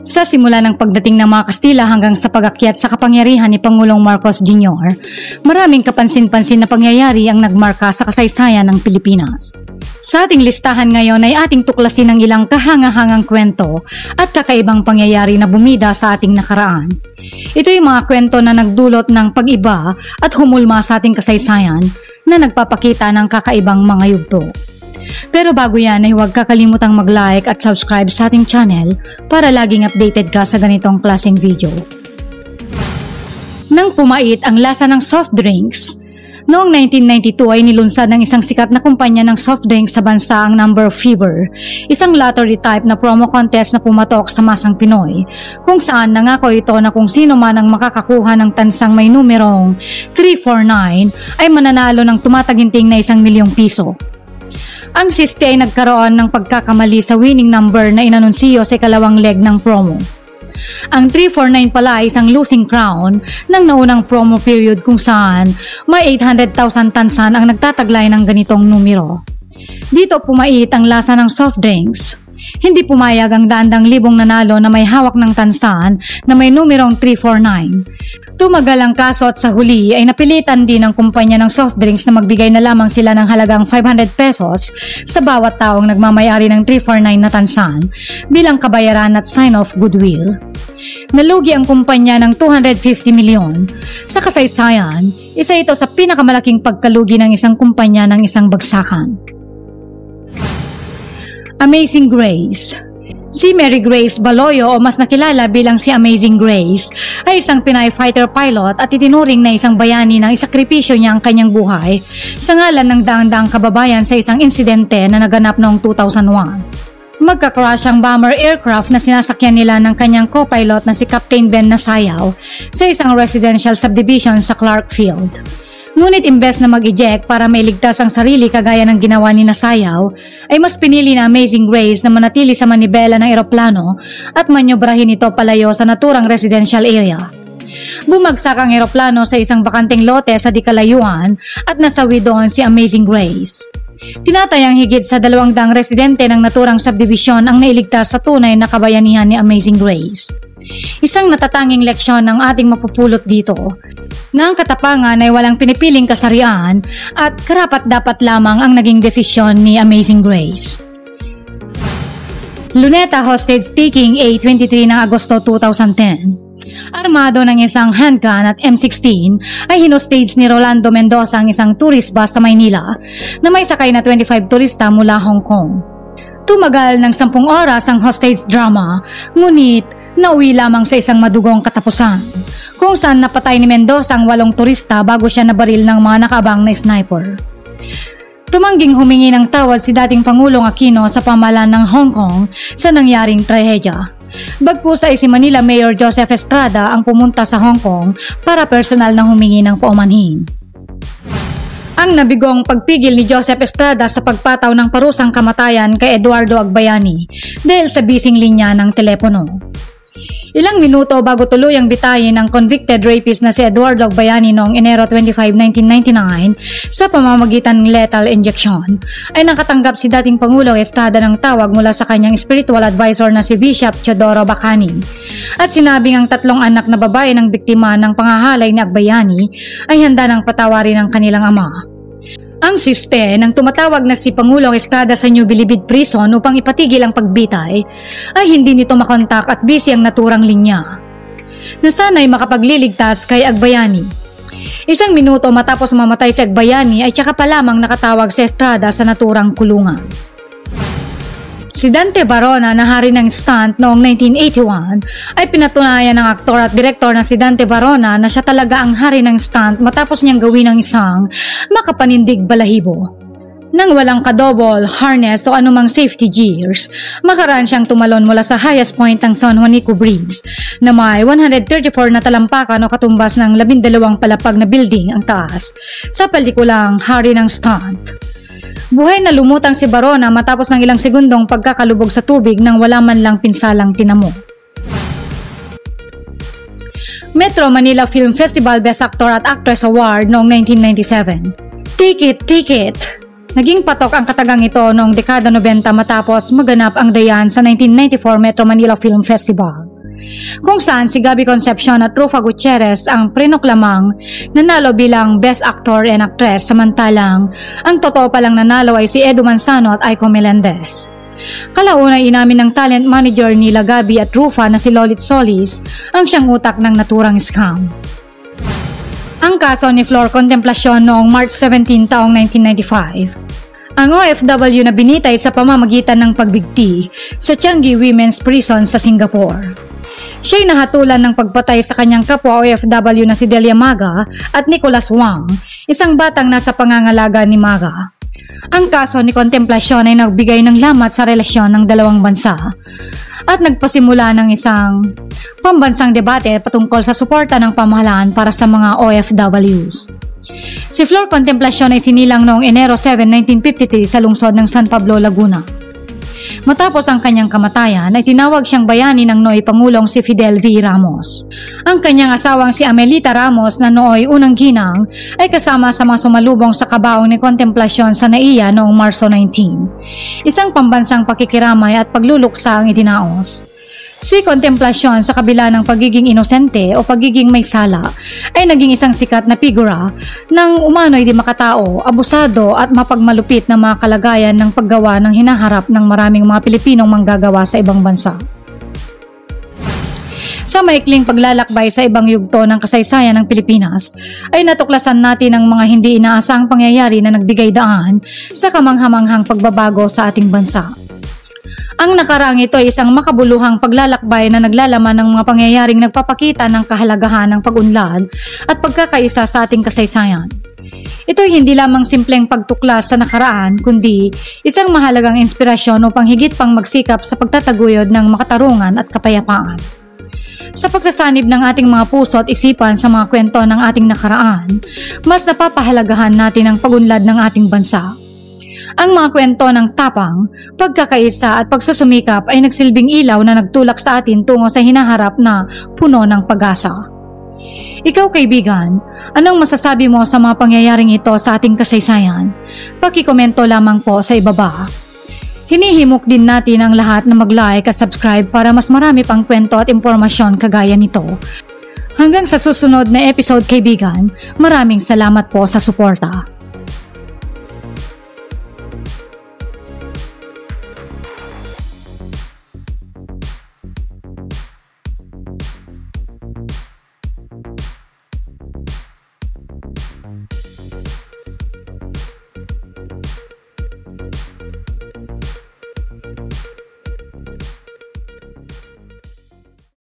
Sa simula ng pagdating ng mga Kastila hanggang sa pag-akyat sa kapangyarihan ni Pangulong Marcos Jr., maraming kapansin-pansin na pangyayari ang nagmarka sa kasaysayan ng Pilipinas. Sa ating listahan ngayon ay ating tuklasin ang ilang kahanga-hangang kwento at kakaibang pangyayari na bumida sa ating nakaraan. Ito yung mga kwento na nagdulot ng pag-iba at humulma sa ating kasaysayan na nagpapakita ng kakaibang mga yugto. Pero bago yan ay huwag kakalimutang mag-like at subscribe sa ating channel para laging updated ka sa ganitong klaseng video. Nang pumait ang lasa ng soft drinks, noong 1992 ay nilunsad ng isang sikat na kumpanya ng soft drinks sa bansa ang Number Fever, isang lottery type na promo contest na pumatok sa masang Pinoy, kung saan nangako ito na kung sino man ang makakakuha ng tansang may numerong 349 ay mananalo ng tumataginting na 1 milyong piso. Ang siste ay nagkaroon ng pagkakamali sa winning number na inanunsiyo sa ikalawang leg ng promo. Ang 349 pala ay isang losing crown ng naunang promo period kung saan may 800,000 tansan ang nagtataglay ng ganitong numero. Dito pumait ang lasa ng soft drinks. Hindi pumayag ang daan-daang libong nanalo na may hawak ng tansan na may numerong 349. Tumagal ang kaso at sa huli ay napilitan din ng kumpanya ng soft drinks na magbigay na lamang sila ng halagang 500 pesos sa bawat taong nagmamayari ng 349 na tansan bilang kabayaran at sign of goodwill. Nalugi ang kumpanya ng 250 milyon. Sa kasaysayan, isa ito sa pinakamalaking pagkalugi ng isang kumpanya ng isang bagsakan. Amazing Grace. Si Mary Grace Baloyo o mas nakilala bilang si Amazing Grace ay isang Pinay fighter pilot at itinuring na isang bayani ng isakripisyo niya ang kanyang buhay sa ngalan ng daang-daang kababayan sa isang insidente na naganap noong 2001. Magka-crash ang bomber aircraft na sinasakyan nila ng kanyang co-pilot na si Captain Ben Nasayaw sa isang residential subdivision sa Clarkfield. Ngunit imbes na mag-eject para mailigtas ang sarili kagaya ng ginawa ni Nasayaw, ay mas pinili na Amazing Grace na manatili sa manibela ng eroplano at manyobrahin ito palayo sa naturang residential area. Bumagsak ang eroplano sa isang bakanteng lote sa di kalayuan at nasawi doon si Amazing Grace. Tinatayang higit sa 200 residente ng naturang subdivision ang nailigtas sa tunay na kabayanihan ni Amazing Grace. Isang natatanging leksyon ng ating mapupulot dito na ang katapangan ay walang pinipiling kasarian at karapat-dapat lamang ang naging desisyon ni Amazing Grace. Luneta hostage taking A23 ng Agosto 2010. Armado ng isang handgun at M16 ay hinostage ni Rolando Mendoza ang isang tourist bus sa Maynila na may sakay na 25 turista mula Hong Kong. Tumagal ng 10 oras ang hostage drama, ngunit nauwi lamang sa isang madugong katapusan, kung saan napatay ni Mendoza ang 8 turista bago siya nabaril ng mga nakaabang na sniper. Tumangging humingi ng tawad si dating Pangulong Aquino sa pamahalaan ng Hong Kong sa nangyaring trahedya. Bagkus ay si Manila Mayor Joseph Estrada ang pumunta sa Hong Kong para personal na humingi ng paumanhin. Ang nabigong pagpigil ni Joseph Estrada sa pagpataw ng parusang kamatayan kay Eduardo Agbayani dahil sa bising linya ng telepono. Ilang minuto bago tuluyang bitayin ang convicted rapist na si Eduardo Agbayani noong Enero 25, 1999 sa pamamagitan ng lethal injection, ay nakatanggap si dating Pangulo Estrada ng tawag mula sa kanyang spiritual advisor na si Bishop Teodoro Bacani at sinabing ang 3 anak na babae ng biktima ng pangahalay ni Agbayani ay handa ng patawarin ng kanilang ama. Ang siste nang tumatawag na si Pangulong Estrada sa New Bilibid Prison upang ipatigil ang pagbitay ay hindi nito makontak at busy ang naturang linya na sana'y makapagliligtas kay Agbayani. 1 minuto matapos mamatay si Agbayani ay tsaka pa lamang nakatawag si Estrada sa naturang kulungan. Si Dante Barona na hari ng stunt noong 1981 ay pinatunayan ng aktor at direktor na si Dante Barona na siya talaga ang hari ng stunt matapos niyang gawin ng isang makapanindig balahibo. Nang walang kadobol, harness o anumang safety gears, makaraan siyang tumalon mula sa highest point ng San Juanico Bridge na may 134 na talampakan o katumbas ng 12 palapag na building ang taas sa pelikulang Hari ng Stunt. Buhay na lumutang si Barona matapos ng ilang segundong pagkakalubog sa tubig nang wala man lang pinsalang tinamo. Metro Manila Film Festival Best Actor at Actress Award noong 1997. Ticket! Naging patok ang katagang ito noong dekada 90 matapos maganap ang dayan sa 1994 Metro Manila Film Festival. kung saan si Gabby Concepcion at Rufa Gutierrez ang prinoklamang nanalo bilang Best Actor and Actress, samantalang ang totoo palang nanalo ay si Edu Manzano at Aiko Melendez. Kalauna inamin ng talent manager nila Gabby at Rufa na si Lolit Solis ang siyang utak ng naturang scam. Ang kaso ni Flor Contemplacion noong March 17 taong 1995. Ang OFW na binitay sa pamamagitan ng pagbigti sa Changi Women's Prison sa Singapore. Siya'y nahatulan ng pagpatay sa kanyang kapwa OFW na si Delia Maga at Nicholas Wang, isang batang nasa pangangalaga ni Maga. Ang kaso ni Contemplacion ay nagbigay ng lamat sa relasyon ng dalawang bansa at nagpasimula ng isang pambansang debate patungkol sa suporta ng pamahalaan para sa mga OFWs. Si Flor Contemplacion ay sinilang noong Enero 7, 1953 sa lungsod ng San Pablo, Laguna. Matapos ang kanyang kamatayan ay tinawag siyang bayani ng nooy Pangulong si Fidel V. Ramos. Ang kanyang asawang si Amelita Ramos na nooy unang ginang ay kasama sa mga sumalubong sa kabaong ni Contemplacion sa NAIA noong Marso 19. Isang pambansang pakikiramay at pagluluksa ang itinaos. Si Contemplacion sa kabila ng pagiging inosente o pagiging may sala ay naging isang sikat na figura ng umano'y di makatao, abusado at mapagmalupit na mga kalagayan ng paggawa ng hinaharap ng maraming mga Pilipinong manggagawa sa ibang bansa. Sa maikling paglalakbay sa ibang yugto ng kasaysayan ng Pilipinas, ay natuklasan natin ang mga hindi inaasahang pangyayari na nagbigay daan sa kamanghamanghang pagbabago sa ating bansa. Ang nakaraang ito ay isang makabuluhang paglalakbay na naglalaman ng mga pangyayaring nagpapakita ng kahalagahan ng pag-unlad at pagkakaisa sa ating kasaysayan. Ito ay hindi lamang simpleng pagtuklas sa nakaraan, kundi isang mahalagang inspirasyon upang higit pang magsikap sa pagtataguyod ng makatarungan at kapayapaan. Sa pagsasanib ng ating mga puso at isipan sa mga kwento ng ating nakaraan, mas napapahalagahan natin ang pag-unlad ng ating bansa. Ang mga kwento ng tapang, pagkakaisa at pagsusumikap ay nagsilbing ilaw na nagtulak sa atin tungo sa hinaharap na puno ng pag-asa. Ikaw kaibigan, anong masasabi mo sa mga pangyayaring ito sa ating kasaysayan? Pakikomento lamang po sa ibaba. Hinihimok din natin ang lahat na mag-like at subscribe para mas marami pang kwento at impormasyon kagaya nito. Hanggang sa susunod na episode kaibigan, maraming salamat po sa suporta.